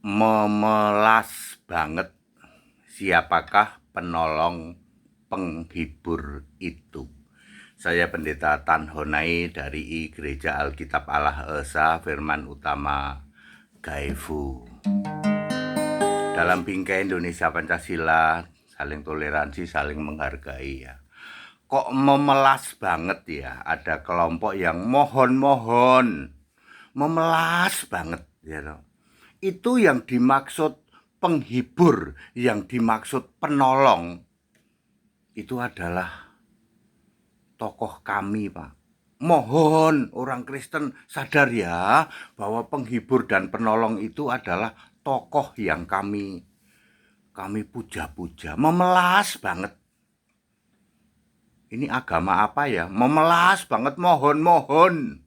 Memelas banget, siapakah penolong penghibur itu? Saya Pendeta Tan Honai dari Gereja Alkitab Allah Esa Firman Utama Gaifu. Dalam bingkai Indonesia Pancasila, saling toleransi, saling menghargai ya. Kok memelas banget ya, ada kelompok yang mohon-mohon, memelas banget ya. Itu yang dimaksud penghibur, yang dimaksud penolong, itu adalah tokoh kami, Pak. Mohon orang Kristen sadar ya, bahwa penghibur dan penolong itu adalah tokoh yang kami puja-puja. Memelas banget. Ini agama apa ya? Memelas banget, mohon-mohon.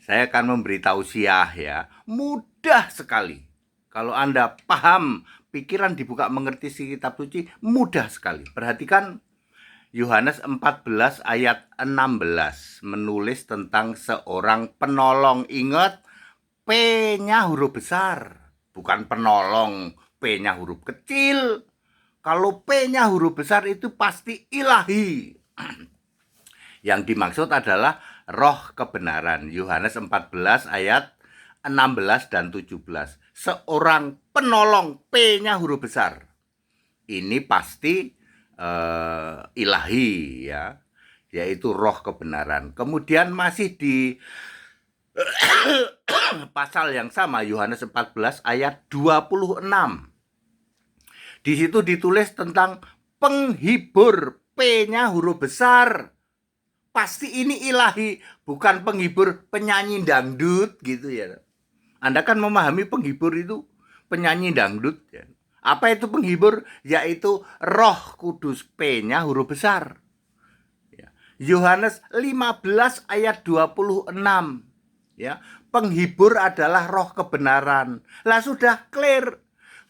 Saya akan memberi tausiah ya, mudah sekali. Kalau Anda paham, pikiran dibuka, mengerti si kitab suci, mudah sekali. Perhatikan Yohanes 14 ayat 16 menulis tentang seorang penolong. Ingat, P-nya huruf besar, bukan penolong, P-nya huruf kecil. Kalau P-nya huruf besar itu pasti ilahi. Yang dimaksud adalah roh kebenaran. Yohanes 14 ayat 16 dan 17. Seorang penolong, P-nya huruf besar. Ini pasti ilahi ya, yaitu roh kebenaran. Kemudian masih di pasal yang sama, Yohanes 14 ayat 26. Di situ ditulis tentang penghibur, P-nya huruf besar. Pasti ini ilahi, bukan penghibur penyanyi dangdut gitu ya. Anda kan memahami penghibur itu penyanyi dangdut ya. Apa itu penghibur? Yaitu Roh Kudus, P-nya huruf besar. Yohanes 15 ayat 26. Ya, penghibur adalah roh kebenaran. Lah sudah clear.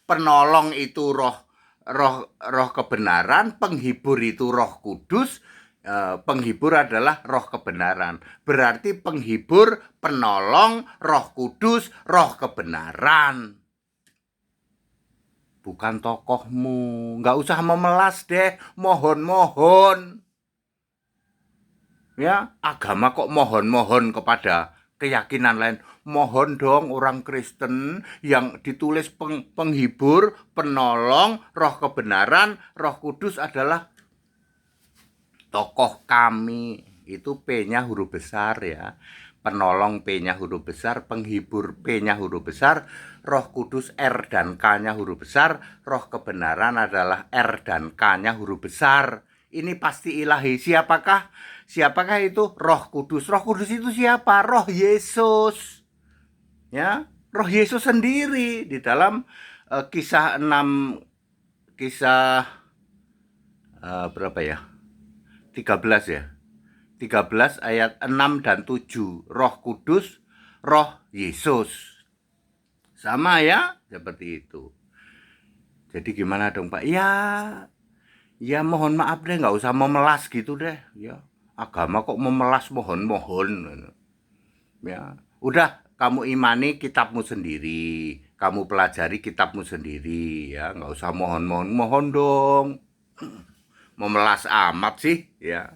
Penolong itu roh kebenaran, penghibur itu Roh Kudus. Penghibur adalah roh kebenaran. Berarti penghibur, penolong, Roh Kudus, roh kebenaran. Bukan tokohmu. Nggak usah memelas deh, mohon-mohon. Ya, agama kok mohon-mohon kepada keyakinan lain. Mohon dong orang Kristen yang ditulis penghibur, penolong, roh kebenaran, Roh Kudus adalah tokoh kami. Itu P-nya huruf besar ya. Penolong P-nya huruf besar, penghibur P-nya huruf besar, Roh Kudus R dan K-nya huruf besar, roh kebenaran adalah R dan K-nya huruf besar. Ini pasti ilahi. Siapakah itu? Roh Kudus. Roh Kudus itu siapa? Roh Yesus. Ya, Roh Yesus sendiri di dalam kisah 6, kisah berapa ya? 13 ya. 13 ayat 6 dan 7. Roh Kudus, Roh Yesus. Sama ya, seperti itu. Jadi gimana dong Pak? Ya mohon maaf deh, nggak usah memelas gitu deh. Ya, agama kok memelas mohon-mohon. Ya, udah kamu imani kitabmu sendiri, kamu pelajari kitabmu sendiri. Ya, nggak usah mohon dong. Memelas amat sih, ya.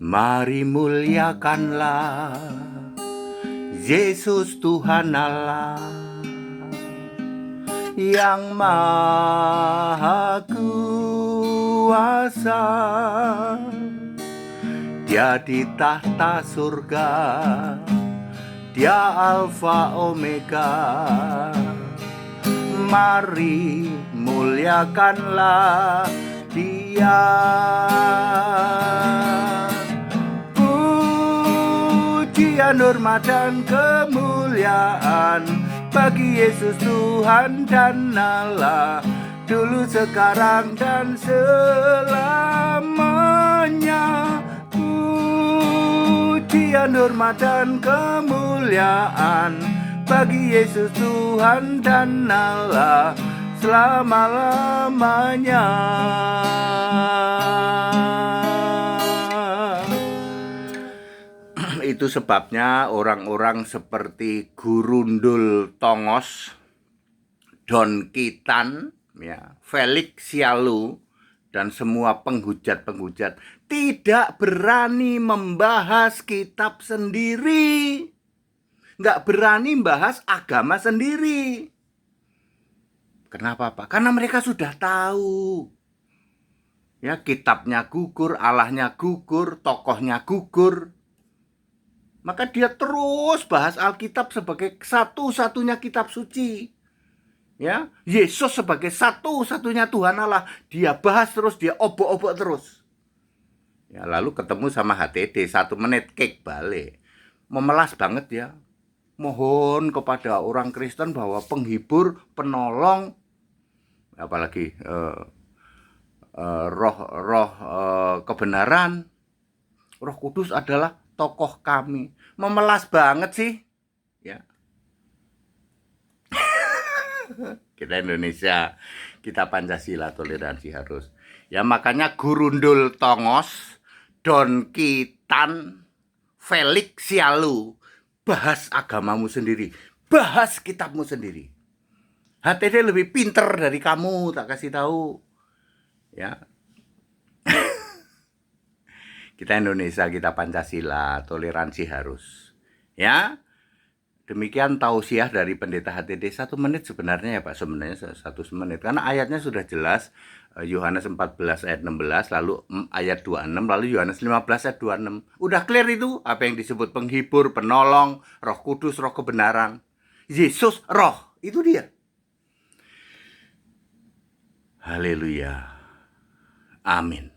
Mari muliakanlah Yesus Tuhan Allah yang maha kuasa. Dia di tahta surga, Dia Alfa Omega. Mari muliakanlah Dia. Pujian, hormat dan kemuliaan bagi Yesus Tuhan dan Allah, dulu, sekarang, dan selamanya. Pujian, hormat dan kemuliaan bagi Yesus Tuhan dan Allah, selama-lamanya. Itu sebabnya orang-orang seperti Gurundul Tongos, Don Kitan, ya, Felix Sialu, dan semua penghujat-penghujat tidak berani membahas kitab sendiri. Nggak berani membahas agama sendiri. Kenapa, Pak? Karena mereka sudah tahu. Ya, kitabnya gugur, Allahnya gugur, tokohnya gugur. Maka dia terus bahas Alkitab sebagai satu-satunya kitab suci. Ya, Yesus sebagai satu-satunya Tuhan Allah, dia bahas terus, dia obok-obok terus. Ya, lalu ketemu sama HTD 1 menit kek balik. Memelas banget ya. Mohon kepada orang Kristen bahwa penghibur, penolong, apalagi roh kebenaran, Roh Kudus adalah tokoh kami. Memelas banget sih. Ya. Kita Indonesia, kita Pancasila, toleransi harus. Ya, makanya Gurundul Tongos, Don Kitan, Felix Sialu, bahas agamamu sendiri, bahas kitabmu sendiri. HTD lebih pinter dari kamu, tak kasih tahu. Ya. Kita Indonesia, kita Pancasila, toleransi harus. Ya. Demikian tausiah dari Pendeta HTD 1 menit sebenarnya ya Pak, sebenarnya 1 menit. Karena ayatnya sudah jelas, Yohanes 14 ayat 16, lalu ayat 26, lalu Yohanes 15 ayat 26. Udah clear itu, apa yang disebut penghibur, penolong, Roh Kudus, Roh kebenaran. Yesus, Roh, itu dia. Haleluya. Amin.